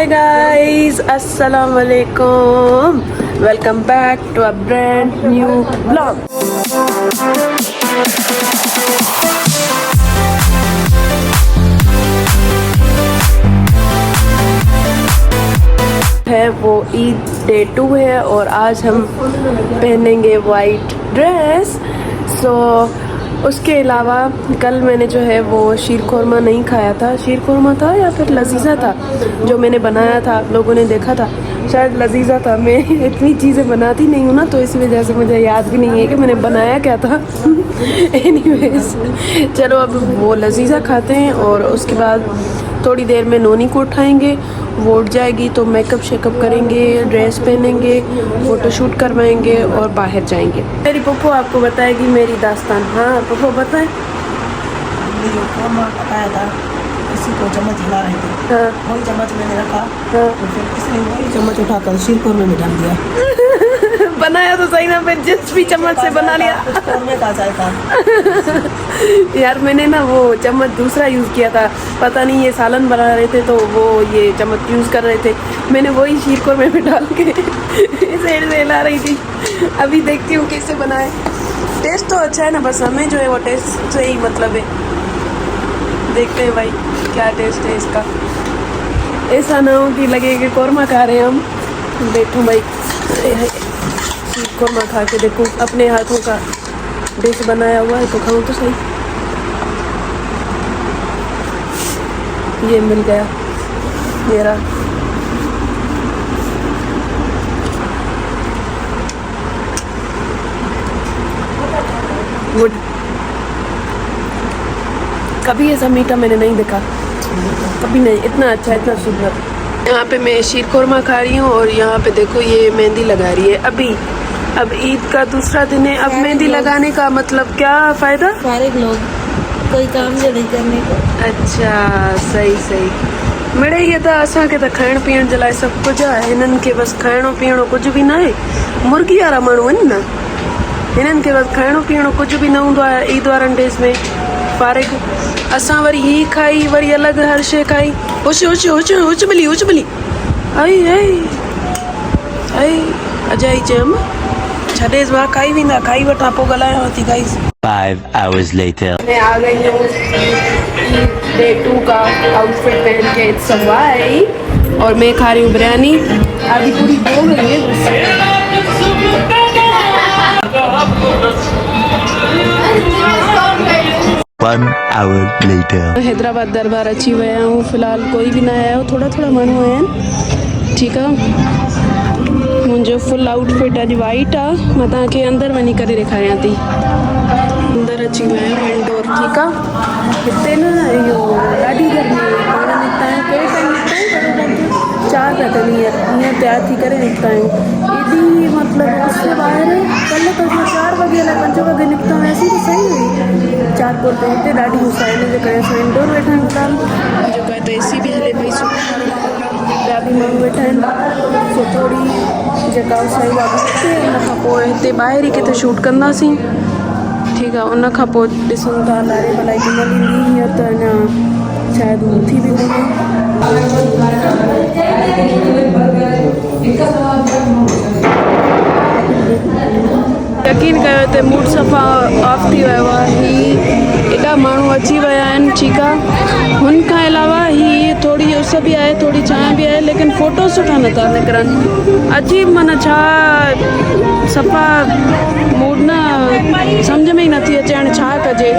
हाय guys, अस्सलाम वालेकुम। Welcome back to a brand new blog. है वो ईद डे 2 है और आज हम पहनेंगे वाइट ड्रेस। उसके अलावा कल मैंने जो है वो शीर खोरमा नहीं खाया था। शीर खोरमा था या फिर लजीज़ा था जो मैंने बनाया था, आप लोगों ने देखा था, शायद लजीज़ा था। मैं इतनी चीज़ें बनाती नहीं हूँ ना, तो इसी वजह से मुझे याद भी नहीं है कि मैंने बनाया क्या था। एनीवेज, चलो अब वो लजीज़ा खाते हैं और उसके बाद थोड़ी देर में नोनी को उठाएंगे, वो उठ जाएगी तो मेकअप शेकअप करेंगे, ड्रेस पहनेंगे, फ़ोटोशूट करवाएंगे और बाहर जाएंगे। मेरी पप्पू आपको बताएगी मेरी दास्तान। हाँ पप्पू बताएं। पकाया था, इसी को चम्मच हिला रहे थे। हाँ वही चम्मच मैंने रखा। हाँ तो फिर इसने वही चम्मच उठाकर शीर खोरमे में डाल दिया। बनाया तो सही ना, फिर जिस भी चम्मच से बना लिया। खोरमे का जायका। यार मैंने ना वो चम्मच दूसरा यूज़ किया था, पता नहीं ये सालन बना रहे थे तो वो ये चम्मच यूज़ कर रहे थे, मैंने वही शीर खोरमे में डाल के साइड से हिला रही थी। अभी देखती हूँ कैसे बनाए। टेस्ट तो अच्छा है ना, बस हमें जो है वो टेस्ट से ही मतलब है। देखते हैं भाई क्या टेस्ट है इसका। ऐसा ना हो कि लगे कि कोरमा खा रहे हैं हम। देखो भाई, कोरमा खा के देखो, अपने हाथों का डिश बनाया हुआ है तो खाऊं तो सही। ये मिल गया मेरा। गुड। कभी ऐसा मीठा मैंने नहीं देखा, कभी नहीं, इतना अच्छा, इतना सुंदर। यहाँ पे मैं शीर खोरमा खा रही हूँ और यहाँ पे देखो ये मेहंदी लगा रही है। अब ईद का दूसरा दिन है, अब मेहंदी लगाने का मतलब क्या फ़ायदा? सारे लोग कोई काम जो नहीं करने को। अच्छा सही सही। मिड़े ये तो असांखे तो खाइण पीअण जे लाइ सभु कुझु आहे, हिननि खे बसि खाइणो पीअणो कुझु बि न आहे। मुर्गी वारा माण्हू आहिनि न, हिननि खे बसि खाइणो पीअणो कुझु बि न हूंदो आहे ईद वारनि डेज़ में। फारिग असां वरी ही खाई, वरी अलॻि हर शइ खाई। हुच मिली आई अजाई चयमि छॾेसि, मां खाई वेंदा, खाई वठां पोइ ॻाल्हायांव थी। Guys 5 hours later. मैं आ गई हूँ ईद डे 2 का आउटफिट पहन के। इट्स वाइट और मैं खा रही हूँ बिरयानी। आधी पूरी हो गई है। 1 hour later. हैदराबाद दरबार अची विया हूँ। फ़िलहाल कोई भी न आया हो, थोड़ा थोड़ा माण्हू आया आहिनि। ठीकु आहे, मुंहिंजो फुल आउटफिट अॼु वाइट आहे। मां तव्हांखे अंदरि वञी करे ॾेखारियां थी। अंदरि अची विया आहियूं इंडोर। ठीकु आहे, हिते न इहो ॾाढी गर्मी आहे। पाण निकिता आहियूं, कहिड़े टाइम निकिता आहियूं? 4 था थियनि, हीअं तयारु थी करे निकिता आहियूं। एॾी मतिलबु उस ॿाहिरि। कल्ह त असां 4 वॻे अलाए 5 वॻे निकिता हुआसीं त सही हुई। 4 कोट हिते ॾाढी उस आहे, हिन जे करे असां इंडोर वेठा आहियूं। फ़िलहाल जेको आहे त एसी बि हले पई, ॿिया बि माण्हू वेठा आहिनि। सो थोरी जेका उस आहे उहा घटि, उन खां पोइ हिते ॿाहिरि ई किथे शूट कंदासीं। ठीकु आहे, उन खां पोइ ॾिसूं था लारे भलाई घुमल ईंदी, हीअं त अञा शायदि हू थी बि वञे। यकीन कयो हिते मूड सफ़ा ऑफ थी वियो आहे। ही एॾा माण्हू अची विया आहिनि। ठीकु आहे, हुन खां अलावा ही थोरी उस बि आहे, थोरी छांव बि आहे, लेकिन फ़ोटो सुठा नथा निकिरनि। अजीब, माना छा सफ़ा मूड न सम्झ में ई नथी अचे हाणे छा कजे।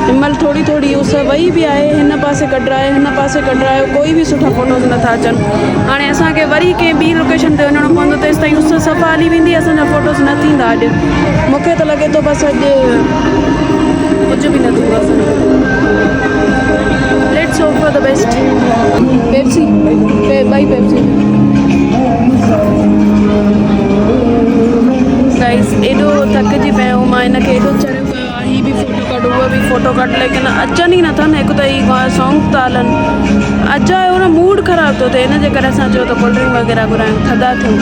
हिनमहिल थोरी थोरी उस वई बि आहे, हिन पासे कढायो, हिन पासे कढायो, कोई बि सुठा फ़ोटोज़ नथा अचनि। हाणे असांखे वरी कंहिं ॿी लोकेशन ते वञिणो पवंदो, तेसि ताईं उस सफ़ा हली वेंदी, असांजा फ़ोटोज़ न थींदा। अॼु मूंखे त लॻे थो बसि अॼु कुझु बि न थींदो असांजो। Let's hope for the best. Pepsi, ॿई पेप्सी। गाइस एॾो थकिजी पिया आहियूं, मां हिनखे एॾो चढ़ियो कयो आहे, ही बि फ़ोटो कढ, उहो बि फ़ोटो कढ, लेकिन अचनि ई नथा न। हिकु त ही सॉन्ग था हलनि, अचायो न, मूड ख़राबु थो थिए। हिन जे करे असां चयो त कोल्ड ड्रिंक वग़ैरह घुरायूं, थधा थियूं।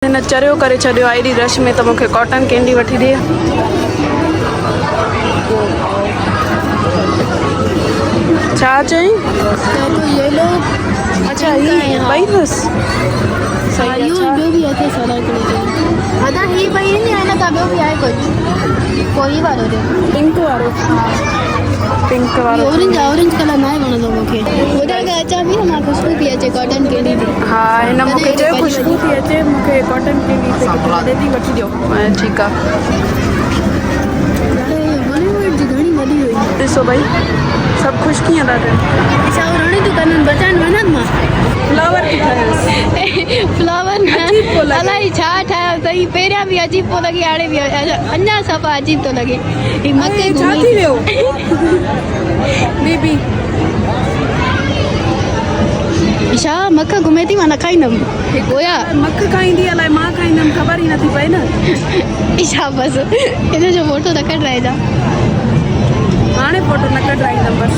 हिन चरियो करे छॾियो आहे एॾी रश में त मूंखे कॉटन कैंडी वठी ॾे। छा चई? तो ये लोग अच्छा ही ॿई बस सही आहे। छा? ॿियो बि अचे सारा अदा ही ॿई नहीं आहे न, तव्हां ॿियो बि आहे कोई वारो ॾियो। पिंक वारो, पिंक वारो ऑरेंज कलर न आहे वणंदो मूंखे। ॿुधाए करे अचां बि न, मां ख़ुशबू थी अचे कॉटन कैंडी जी। हा हिन मूंखे चयो ख़ुशबू थी अचे, मूंखे कॉटन कैंडी ॾे वठी ॾियो। ठीकु आहे। बॉलीवुड जी घणी वॾी हुई। ॾिसो भई सभु ख़ुशि कीअं था थियनि। छा रणी थियूं कनि बचाइनि वञनि मां फ्लावर थी ठाहियांसि। फ्लावर न अलाए छा ठाहियो अथई। पहिरियां बि अजीब पियो लॻे, हाणे बि अञा सफ़ा अजीब थो लॻे। ही मथे छा थी वियो बीबी? छा मख घुमे थी, मां न खाईंदमि गोया। मख खाईंदी अलाए मां खाईंदमि, ख़बर ई नथी पए न। छा बसि हिन जो फोटो न कढाइजा। हाणे फोटो न कढाईंदमि बसि।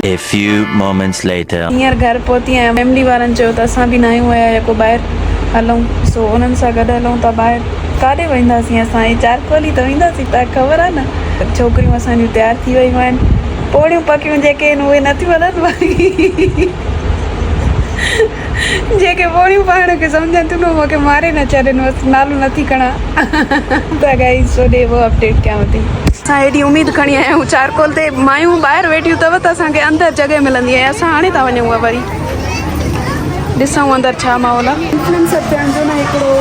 A few moments later. हींअर घर पहुती आहियां। फैमिली वारनि चयो त असां बि न आहियूं आया को ॿाहिरि हलूं, सो उन्हनि सां गॾु हलूं था ॿाहिरि। काॾे वेंदासीं असां? ई चारकोली त वेंदासीं, तव्हांखे ख़बर आहे न। छोकिरियूं असांजियूं तयारु थी वियूं आहिनि। पोड़ियूं पकियूं जेके आहिनि उहे नथियूं हलनि। जेके पोड़ियूं पाइण खे सम्झनि थियूं न मूंखे मारे न छॾनि, बसि नालो नथी खणा। त गाइस सो ॾे वो अपडेट कयांव थी। असां हेॾी उमेदु खणी आया आहियूं चारकोल ते, मायूं ॿाहिरि वेठियूं अथव त असांखे अंदरि जॻह मिलंदी आहे। असां हाणे था वञूं वरी ॾिसूं अंदरि छा माहौल आहे। इन्फ्लुएंसर थियण जो न हिकिड़ो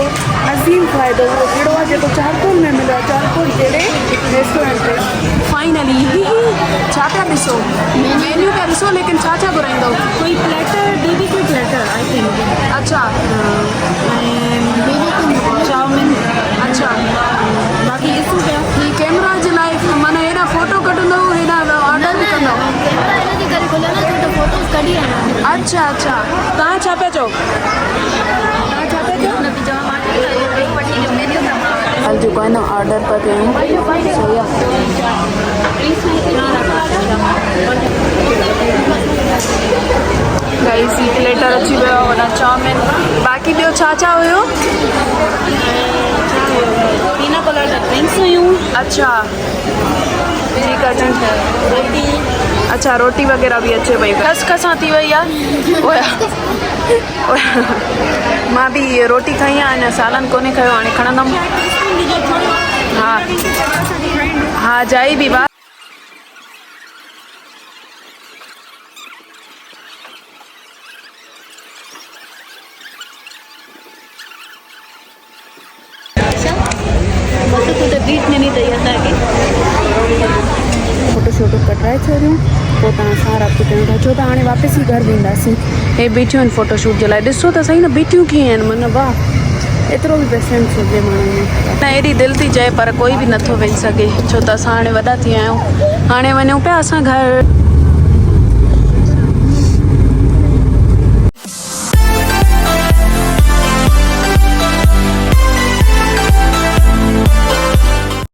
अज़ीम फ़ाइदो उहो कहिड़ो आहे जेको चारकोल में मिलियो आहे, चारकोल जहिड़े रेस्टोरेंट ते। फाइनली छा पिया ॾिसो? मेन्यू पिया ॾिसो, लेकिन छा छा घुराईंदो? कोई प्लेटर दीदी, कोई प्लेटर आई थिंक। अच्छा चाउमीन। अच्छा बाक़ी ॾिसूं पिया ही कैमरा जे लाइ माना हेॾा फ़ोटो कढंदो, हेॾा ऑर्डर बि कंदो। फोटोज़ कढी आहियां। अच्छा अच्छा तव्हां छा पिया चओ? तव्हां छा पिया चओ? हल जेको आहे न ऑर्डर पिया कयूं। सही आहे। गाइस ही प्लेटर अची वियो आहे, वॾा चाउमीन। बाक़ी ॿियो छा छा हुयो? पीना कोलाडा ड्रिंक्स हुयूं। अच्छा ठीकु आहे। रोटी। अच्छा रोटी वग़ैरह बि अचे पई, खसखसां थी वई आहे। मां बि रोटी खाई आहे, अञा सालन कोन्हे खयो, हाणे खणंदमि। हा हा जाई बि बा। बीच में नहीं ॾेई असांखे फोटो शोटो कढाए छॾियूं, पोइ तव्हां सां राति कयूं था, छो त हाणे वापसि ई घर वेंदासीं। हे बीठियूं आहिनि फोटोशूट जे लाइ। ॾिसो त सही न बीठियूं कीअं आहिनि, मन वाह एतिरो बि पेशेंस हुजे माण्हू में। न एॾी दिलि थी चए पर कोई बि नथो वेही सघे, छो त असां हाणे वॾा थी विया आहियूं। हाणे वञूं पिया असां घर।